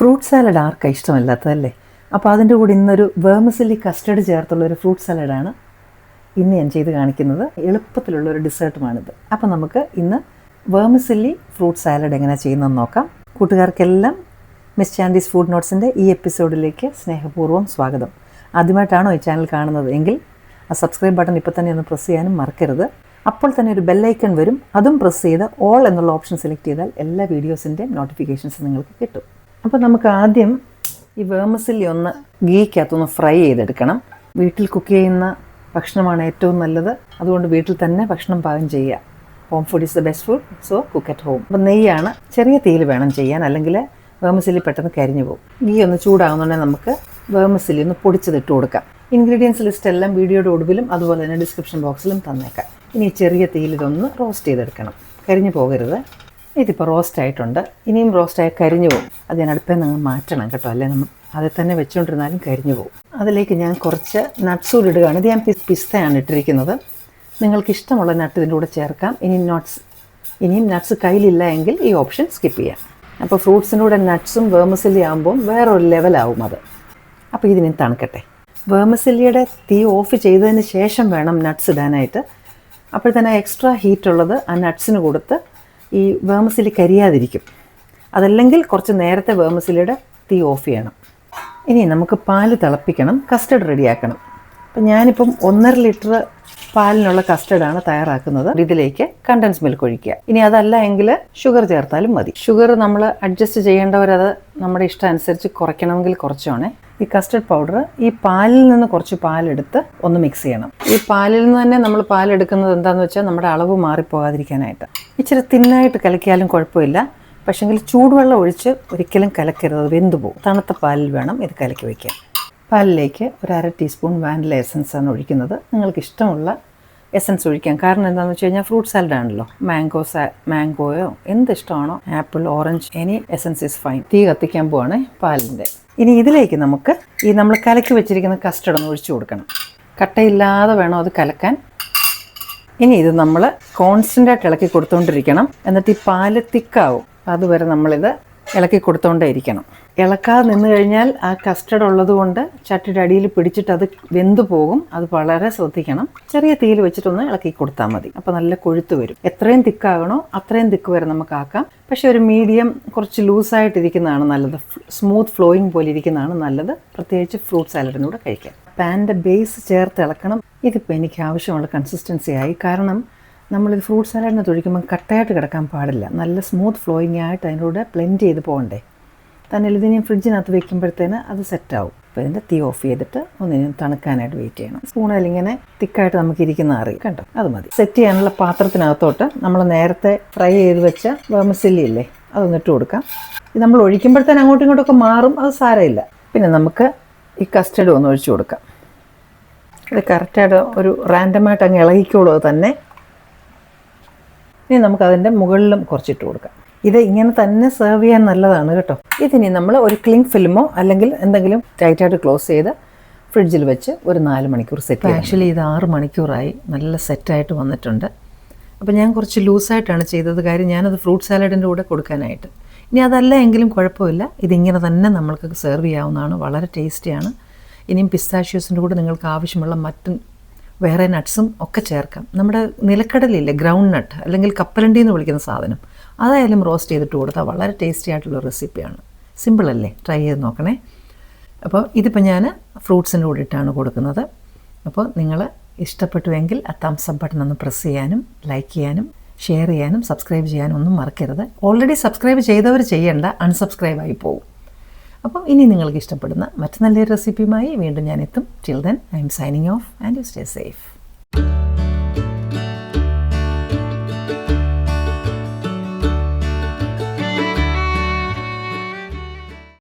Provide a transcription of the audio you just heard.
Fruit salad ആർക്കാണ് ഇഷ്ടമല്ലാത്തതല്ലേ? അപ്പോൾ അതിൻ്റെ കൂടെ ഇന്നൊരു വേർമിസെല്ലി കസ്റ്റർഡ് ചേർത്തുള്ളൊരു ഫ്രൂട്ട് സാലഡാണ് ഇന്ന് ഞാൻ ചെയ്ത് കാണിക്കുന്നത്. എളുപ്പത്തിലുള്ളൊരു ഡിസേർട്ടുമാണിത്. അപ്പോൾ നമുക്ക് ഇന്ന് വേർമിസെല്ലി ഫ്രൂട്ട് സാലഡ് എങ്ങനെയാണ് ചെയ്യുന്നതെന്ന് നോക്കാം. കൂട്ടുകാർക്കെല്ലാം മിസ് ചാൻഡീസ് ഫുഡ് നോട്ട്സിൻ്റെ ഈ എപ്പിസോഡിലേക്ക് സ്നേഹപൂർവ്വം സ്വാഗതം. ആദ്യമായിട്ടാണോ ഈ ചാനൽ കാണുന്നത് എങ്കിൽ ആ സബ്സ്ക്രൈബ് ബട്ടൺ ഇപ്പോൾ തന്നെ ഒന്ന് പ്രസ് ചെയ്യാനും മറക്കരുത്. അപ്പോൾ തന്നെ ഒരു ബെല്ലൈക്കൺ വരും, അതും പ്രസ് ചെയ്ത് ഓൾ എന്നുള്ള ഓപ്ഷൻ സെലക്ട് ചെയ്താൽ എല്ലാ വീഡിയോസിൻ്റെയും നോട്ടിഫിക്കേഷൻസ് നിങ്ങൾക്ക് കിട്ടും. അപ്പോൾ നമുക്ക് ആദ്യം ഈ വേർമിസെല്ലി ഒന്ന് ഗീക്കകത്തൊന്ന് ഫ്രൈ ചെയ്തെടുക്കണം. വീട്ടിൽ കുക്ക് ചെയ്യുന്ന ഭക്ഷണമാണ് ഏറ്റവും നല്ലത്. അതുകൊണ്ട് വീട്ടിൽ തന്നെ ഭക്ഷണം പാകം ചെയ്യുക. Home food is the best food, so cook at home. അപ്പോൾ നെയ്യാണ്, ചെറിയ തീയിൽ വേണം ചെയ്യാൻ, അല്ലെങ്കിൽ വേർമിസെല്ലി പെട്ടെന്ന് കരിഞ്ഞു പോകും. ഗീ ഒന്ന് ചൂടാകുന്നുണ്ടെങ്കിൽ നമുക്ക് വേർമിസെല്ലി ഒന്ന് പൊടിച്ചതിട്ട് കൊടുക്കാം. ഇൻഗ്രീഡിയൻസ് ലിസ്റ്റ് എല്ലാം വീഡിയോയുടെ ഒടുവിലും അതുപോലെ തന്നെ ഡിസ്ക്രിപ്ഷൻ ബോക്സിലും തന്നേക്കാം. ഇനി ചെറിയ തീയിൽ ഇതൊന്ന് റോസ്റ്റ് ചെയ്തെടുക്കണം, കരിഞ്ഞു പോകരുത്. ഇതിപ്പോൾ റോസ്റ്റ് ആയിട്ടുണ്ട്. ഇനിയും റോസ്റ്റായി കരിഞ്ഞു പോകും. അത് ഞാൻ അടുപ്പേ നിങ്ങൾ മാറ്റണം കേട്ടോ, അല്ലെ നമ്മൾ അതിൽ തന്നെ വെച്ചുകൊണ്ടിരുന്നാലും കരിഞ്ഞു പോകും. അതിലേക്ക് ഞാൻ കുറച്ച് നട്ട്സ് കൂടി ഇടുകയാണ്. ഇത് ഞാൻ പിസ്തയാണ് ഇട്ടിരിക്കുന്നത്. നിങ്ങൾക്ക് ഇഷ്ടമുള്ള നട്ട് ഇതിൻ്റെ കൂടെ ചേർക്കാം. ഇനിയും നട്ട്സ് കയ്യിലില്ല എങ്കിൽ ഈ ഓപ്ഷൻ സ്കിപ്പ് ചെയ്യാം. അപ്പോൾ ഫ്രൂട്ട്സിൻ്റെ കൂടെ നട്ട്സും വേർമിസെല്ലി ആകുമ്പോൾ വേറൊരു ലെവലാവും അത്. അപ്പോൾ ഇതിനി തണുക്കട്ടെ. വേർമിസെല്ലിയുടെ തീ ഓഫ് ചെയ്തതിന് ശേഷം വേണം നട്ട്സ് ഇടാനായിട്ട്. അപ്പോൾ തന്നെ എക്സ്ട്രാ ഹീറ്റുള്ളത് ആ നട്ട്സിന് കൊടുത്ത് ഈ വേർമിസെല്ലി കരിയാതിരിക്കും. അതല്ലെങ്കിൽ കുറച്ച് നേരത്തെ വേർമിസെല്ലിയുടെ തീ ഓഫ് ചെയ്യണം. ഇനി നമുക്ക് പാല് തിളപ്പിക്കണം, കസ്റ്റർഡ് റെഡിയാക്കണം. അപ്പം ഞാനിപ്പം 1.5 ലിറ്റർ പാലിനുള്ള കസ്റ്റർഡാണ് തയ്യാറാക്കുന്നത്. ഇതിലേക്ക് കണ്ടൻസ് മിൽക്ക് ഒഴിക്കുക. ഇനി അതല്ല എങ്കിൽ ഷുഗർ ചേർത്താലും മതി. ഷുഗർ നമ്മൾ അഡ്ജസ്റ്റ് ചെയ്യേണ്ടവരത് നമ്മുടെ ഇഷ്ടം അനുസരിച്ച് കുറയ്ക്കണമെങ്കിൽ കുറച്ചോണേ. ഈ കസ്റ്റർഡ് പൗഡർ ഈ പാലിൽ നിന്ന് കുറച്ച് പാലെടുത്ത് ഒന്ന് മിക്സ് ചെയ്യണം. ഈ പാലിൽ നിന്ന് തന്നെ നമ്മൾ പാലെടുക്കുന്നത് എന്താണെന്ന് വെച്ചാൽ നമ്മുടെ അളവ് മാറിപ്പോകാതിരിക്കാനായിട്ട്. ഇച്ചിരി തിന്നായിട്ട് കലക്കിയാലും കുഴപ്പമില്ല. പക്ഷേങ്കിൽ ചൂടുവെള്ളം ഒഴിച്ച് ഒരിക്കലും കലക്കരുത്, വെന്തു പോകും. തണുത്ത പാലിൽ വേണം ഇത് കലക്കി വയ്ക്കാൻ. പാലിലേക്ക് ഒരു 1/2 ടീസ്പൂൺ വാനില എസൻസാണ് ഒഴിക്കുന്നത്. നിങ്ങൾക്ക് ഇഷ്ടമുള്ള എസൻസ് ഒഴിക്കാം. കാരണം എന്താണെന്ന് വെച്ച് കഴിഞ്ഞാൽ ഫ്രൂട്ട് സാലഡ് ആണല്ലോ. മാംഗോയോ എന്ത് ഇഷ്ടമാണോ, apple, orange, any essence is fine. തീ കത്തിക്കാൻ പോവാണ് പാലിൻ്റെ. ഇനി ഇതിലേക്ക് നമുക്ക് ഈ നമ്മൾ കലക്കി വെച്ചിരിക്കുന്ന കസ്റ്റർഡ് ഒന്ന് ഒഴിച്ചു കൊടുക്കണം. കട്ടയില്ലാതെ വേണം അത് കലക്കാൻ. ഇനി ഇത് നമ്മൾ കോൺസ്റ്റൻ്റായിട്ട് ഇളക്കി കൊടുത്തുകൊണ്ടിരിക്കണം. എന്നിട്ട് ഈ പാല് തിക്കാവും. അതുവരെ നമ്മളിത് ഇളക്കി കൊടുത്തുകൊണ്ടേ ഇരിക്കണം. ഇളക്കാതെ നിന്ന് കഴിഞ്ഞാൽ ആ കസ്റ്റർഡ് ഉള്ളത് കൊണ്ട് ചട്ടിയുടെ അടിയിൽ പിടിച്ചിട്ട് അത് വെന്തു പോകും. അത് വളരെ ശ്രദ്ധിക്കണം. ചെറിയ തീയിൽ വെച്ചിട്ടൊന്ന് ഇളക്കി കൊടുത്താൽ മതി. അപ്പോൾ നല്ല കൊഴുത്ത് വരും. എത്രയും തിക്കാകണോ അത്രയും തിക്ക് വരെ നമുക്ക് ആക്കാം. പക്ഷേ ഒരു മീഡിയം, കുറച്ച് ലൂസായിട്ടിരിക്കുന്നതാണ് നല്ലത്. സ്മൂത്ത് ഫ്ലോയിങ് പോലെ ഇരിക്കുന്നതാണ് നല്ലത്, പ്രത്യേകിച്ച് ഫ്രൂട്ട് സാലഡിനൂടെ കഴിക്കാൻ. പാൻ്റെ ബേസ് ചേർത്ത് ഇളക്കണം. ഇതിപ്പോൾ എനിക്ക് ആവശ്യമുള്ള കൺസിസ്റ്റൻസി ആയി. കാരണം നമ്മളിത് ഫ്രൂട്ട് സാലഡിനെ തൊഴിക്കുമ്പോൾ കട്ടയായിട്ട് കിടക്കാൻ പാടില്ല. നല്ല സ്മൂത്ത് ഫ്ലോയിങ് ആയിട്ട് അതിലൂടെ ബ്ലെൻഡ് ചെയ്ത് പോകണ്ടേ. തന്നെ ഇതിനെ ഫ്രിഡ്ജിനകത്ത് വെക്കുമ്പോഴത്തേന് അത് സെറ്റാവും. അപ്പോൾ ഇതിൻ്റെ തീ ഓഫ് ചെയ്തിട്ട് ഒന്നിനും തണുക്കാനായിട്ട് വെയിറ്റ് ചെയ്യണം. സ്പൂണിൽ ഇങ്ങനെ തിക്കായിട്ട് നമുക്ക് ഇരിക്കുന്ന അറിയാം കണ്ടോ, അത് മതി. സെറ്റ് ചെയ്യാനുള്ള പാത്രത്തിനകത്തോട്ട് നമ്മൾ നേരത്തെ ഫ്രൈ ചെയ്ത് വെച്ച വേർമിസെല്ലി ഇല്ലേ, അതൊന്നിട്ട് കൊടുക്കാം. ഇത് നമ്മൾ ഒഴിക്കുമ്പോഴത്തേന് അങ്ങോട്ടും ഇങ്ങോട്ടൊക്കെ മാറും, അത് സാരമില്ല. പിന്നെ നമുക്ക് ഈ കസ്റ്റർഡ് ഒന്ന് ഒഴിച്ചു കൊടുക്കാം. ഇത് കറക്റ്റായിട്ട് ഒരു റാൻഡമായിട്ട് അങ്ങ് ഇളകിക്കോളൂ അത് തന്നെ. ഇനി നമുക്കതിൻ്റെ മുകളിലും കുറച്ചിട്ട് കൊടുക്കാം. ഇത് ഇങ്ങനെ തന്നെ സെർവ് ചെയ്യാൻ നല്ലതാണ് കേട്ടോ. ഇതിനി നമ്മൾ ഒരു ക്ലിങ് ഫിലിമോ അല്ലെങ്കിൽ എന്തെങ്കിലും ടൈറ്റായിട്ട് ക്ലോസ് ചെയ്ത് ഫ്രിഡ്ജിൽ വെച്ച് ഒരു 4 മണിക്കൂർ സെറ്റ് ചെയ്യും. ആക്ച്വലി ഇത് 6 മണിക്കൂറായി നല്ല സെറ്റായിട്ട് വന്നിട്ടുണ്ട്. അപ്പോൾ ഞാൻ കുറച്ച് ലൂസായിട്ടാണ് ചെയ്തത്. കാര്യം ഞാനത് ഫ്രൂട്ട് സാലഡിൻ്റെ കൂടെ കൊടുക്കാനായിട്ട്. ഇനി അതല്ല എങ്കിലും കുഴപ്പമില്ല. ഇതിങ്ങനെ തന്നെ നമ്മൾക്ക് സെർവ് ചെയ്യാവുന്നതാണ്. വളരെ ടേസ്റ്റിയാണ്. ഇനിയും പിസ്താഷ്യോസിൻ്റെ കൂടെ നിങ്ങൾക്ക് ആവശ്യമുള്ള മറ്റും വേറെ നട്ട്സും ഒക്കെ ചേർക്കാം. നമ്മുടെ നിലക്കടലില്ലേ, ഗ്രൗണ്ട് നട്ട് അല്ലെങ്കിൽ കപ്പലണ്ടി എന്ന് വിളിക്കുന്ന സാധനം, അതായാലും റോസ്റ്റ് ചെയ്തിട്ട് കൊടുത്താൽ വളരെ ടേസ്റ്റി ആയിട്ടുള്ള റെസിപ്പിയാണ്. സിമ്പിളല്ലേ, ട്രൈ ചെയ്ത് നോക്കണേ. അപ്പോൾ ഇതിപ്പോൾ ഞാൻ ഫ്രൂട്ട്സിൻ്റെ കൂടെ ഇട്ടാണ് കൊടുക്കുന്നത്. അപ്പോൾ നിങ്ങൾ ഇഷ്ടപ്പെട്ടുവെങ്കിൽ ആ തംസ് അപ്പ് ബട്ടൺ ഒന്ന് പ്രസ് ചെയ്യാനും ലൈക്ക് ചെയ്യാനും ഷെയർ ചെയ്യാനും സബ്സ്ക്രൈബ് ചെയ്യാനും ഒന്നും മറക്കരുത്. ഓൾറെഡി സബ്സ്ക്രൈബ് ചെയ്തവർ ചെയ്യേണ്ട, അൺസബ്സ്ക്രൈബായി പോകും. അപ്പോൾ ഇനി നിങ്ങൾക്ക് ഇഷ്ടപ്പെടുന്ന മറ്റു നല്ലൊരു റെസിപ്പിയുമായി വീണ്ടും ഞാൻ എത്തും. Till then I M signing off and you stay safe.